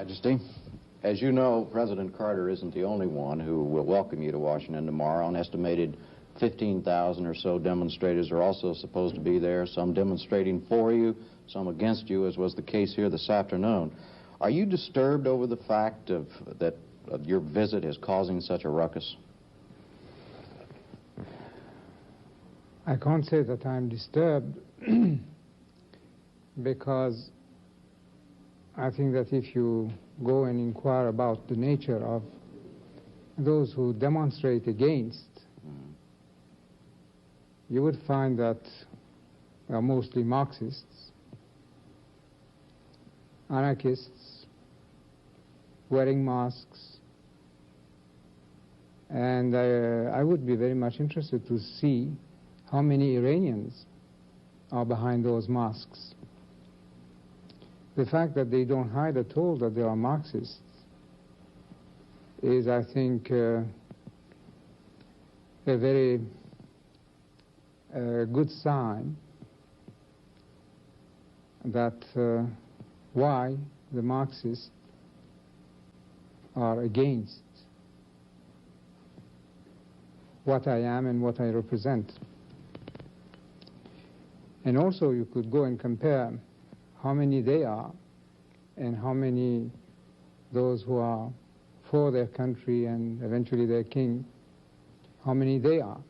Majesty, as you know, President Carter isn't the only one who will welcome you to Washington tomorrow. An estimated 15,000 or so demonstrators are also supposed to be there, some demonstrating for you, some against you, as was the case here this afternoon. Are you disturbed over the fact that your visit is causing such a ruckus? I can't say that I'm disturbed because I think that if you go and inquire about the nature of those who demonstrate against, you would find that they are mostly Marxists, anarchists, wearing masks, and I would be very much interested to see how many Iranians are behind those masks. The fact that they don't hide at all that they are Marxists is, I think, a very good sign that why the Marxists are against what I am and what I represent. And also you could go and compare how many they are and how many those who are for their country and eventually their king, how many they are.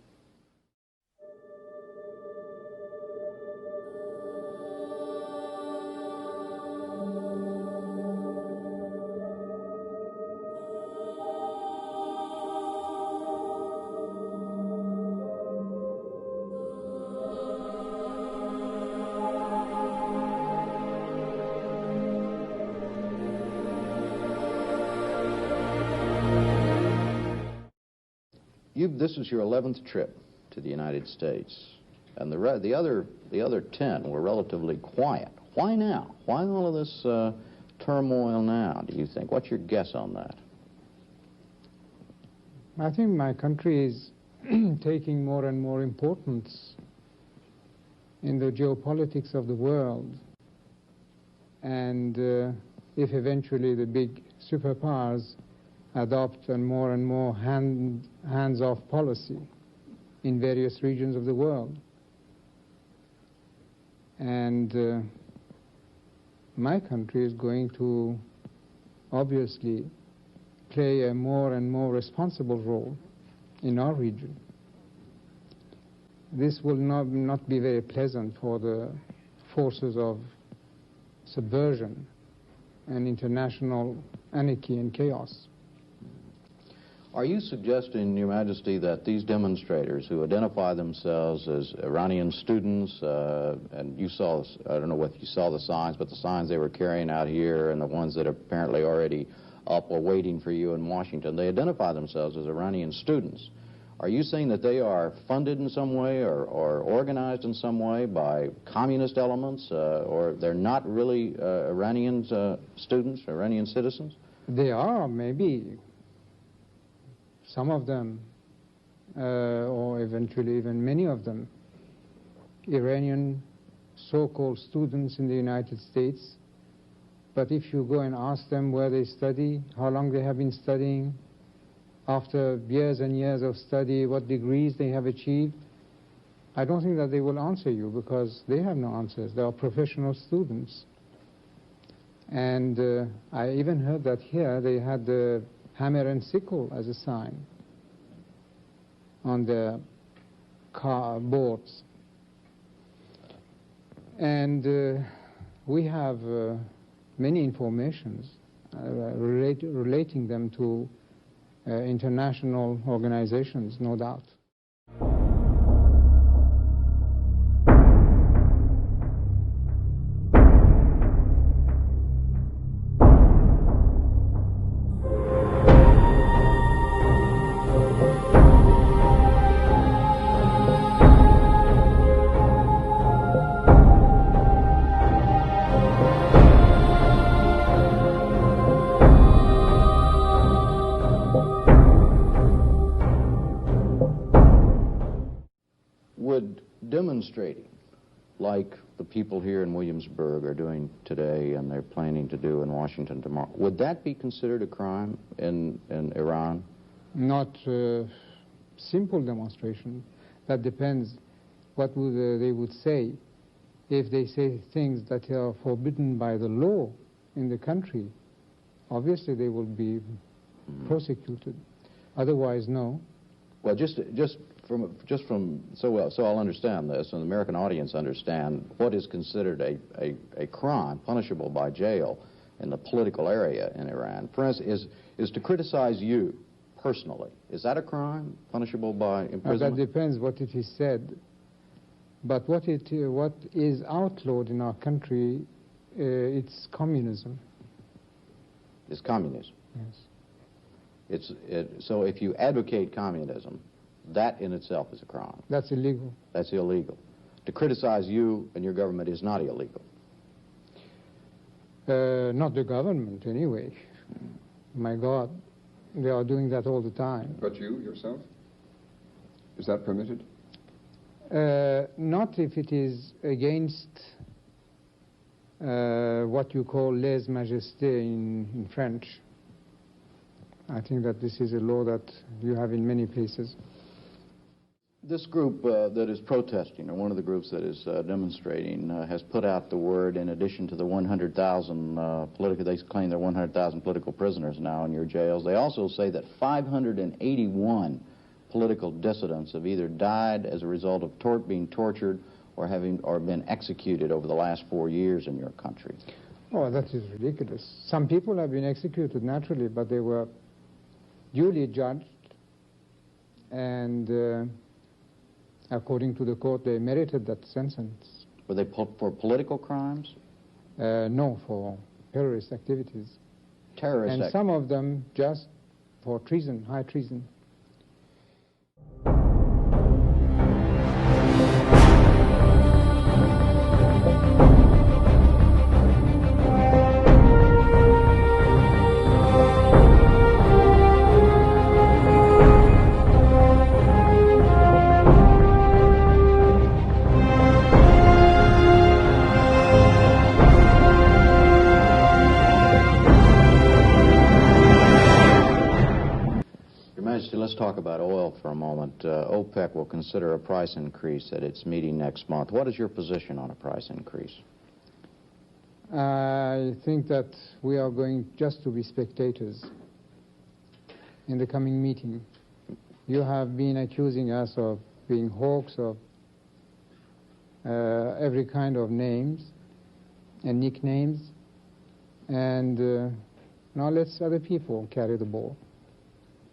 This is your 11th trip to the United States, and the other 10 were relatively quiet. Why now? Why all of this turmoil now, do you think? What's your guess on that? I think my country is taking more and more importance in the geopolitics of the world, and if eventually the big superpowers adopt a more and more hands-off policy in various regions of the world. And my country is going to obviously play a more and more responsible role in our region. This will not be very pleasant for the forces of subversion and international anarchy and chaos. Are you suggesting, Your Majesty, that these demonstrators who identify themselves as Iranian students, and you saw, I don't know whether you saw the signs, but the signs they were carrying out here and the ones that are apparently already up or waiting for you in Washington, they identify themselves as Iranian students. Are you saying that they are funded in some way or organized in some way by communist elements, or they're not really Iranian students, Iranian citizens? They are, maybe. Some of them, or eventually even many of them, Iranian so-called students in the United States. But if you go and ask them where they study, how long they have been studying, after years and years of study, what degrees they have achieved, I don't think that they will answer you because they have no answers. They are professional students. And I even heard that here they had the hammer and sickle as a sign on the car boards. And we have many informations relating them to international organizations, no doubt. Demonstrating like the people here in Williamsburg are doing today and they're planning to do in Washington tomorrow, would that be considered a crime in Iran? Not simple demonstration. That depends what they would say. If they say things that are forbidden by the law in the country, obviously they will be prosecuted. Otherwise, no. Well, so I'll understand this, and the American audience understand what is considered a crime punishable by jail in the political area in Iran. For instance, is to criticize you personally. Is that a crime punishable by imprisonment? That depends what it is said. But what is outlawed in our country, it's communism. It's communism. Yes. So if you advocate communism, that in itself is a crime. That's illegal. That's illegal. To criticize you and your government is not illegal. Not the government, anyway. My God, they are doing that all the time. But you, yourself? Is that permitted? Not if it is against what you call lèse-majesté in French. I think that this is a law that you have in many places. This group that is protesting, or one of the groups that is demonstrating, has put out the word, in addition to the 100,000 they claim there are 100,000 political prisoners now in your jails. They also say that 581 political dissidents have either died as a result of being tortured or been executed over the last 4 years in your country. Oh, that is ridiculous. Some people have been executed naturally, but they were duly judged, and according to the court, they merited that sentence. Were they for political crimes? No, for terrorist activities. Terrorist and some of them just for treason, high treason. Let's talk about oil for a moment. OPEC will consider a price increase at its meeting next month. What is your position on a price increase? I think that we are going just to be spectators in the coming meeting. You have been accusing us of being hawks of every kind of names and nicknames, and now let's other people carry the ball.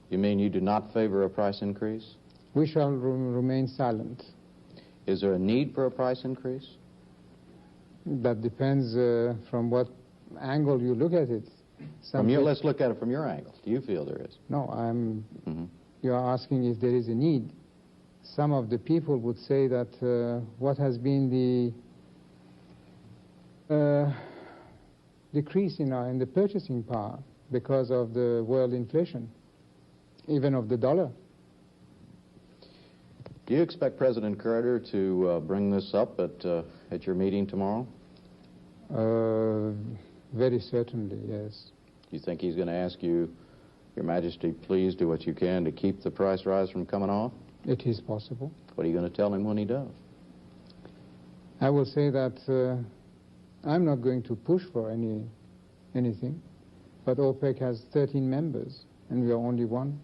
You mean you do not favor a price increase? We shall remain silent. Is there a need for a price increase? That depends from what angle you look at it. Let's look at it from your angle. Do you feel there is? No, you are asking if there is a need. Some of the people would say that what has been the decrease in the purchasing power because of the world inflation, even of the dollar. Do you expect President Carter to bring this up at your meeting tomorrow? Very certainly, yes. Do you think he's going to ask you, Your Majesty, please do what you can to keep the price rise from coming off? It is possible. What are you going to tell him when he does? I will say that I'm not going to push for anything, but OPEC has 13 members, and we are only one.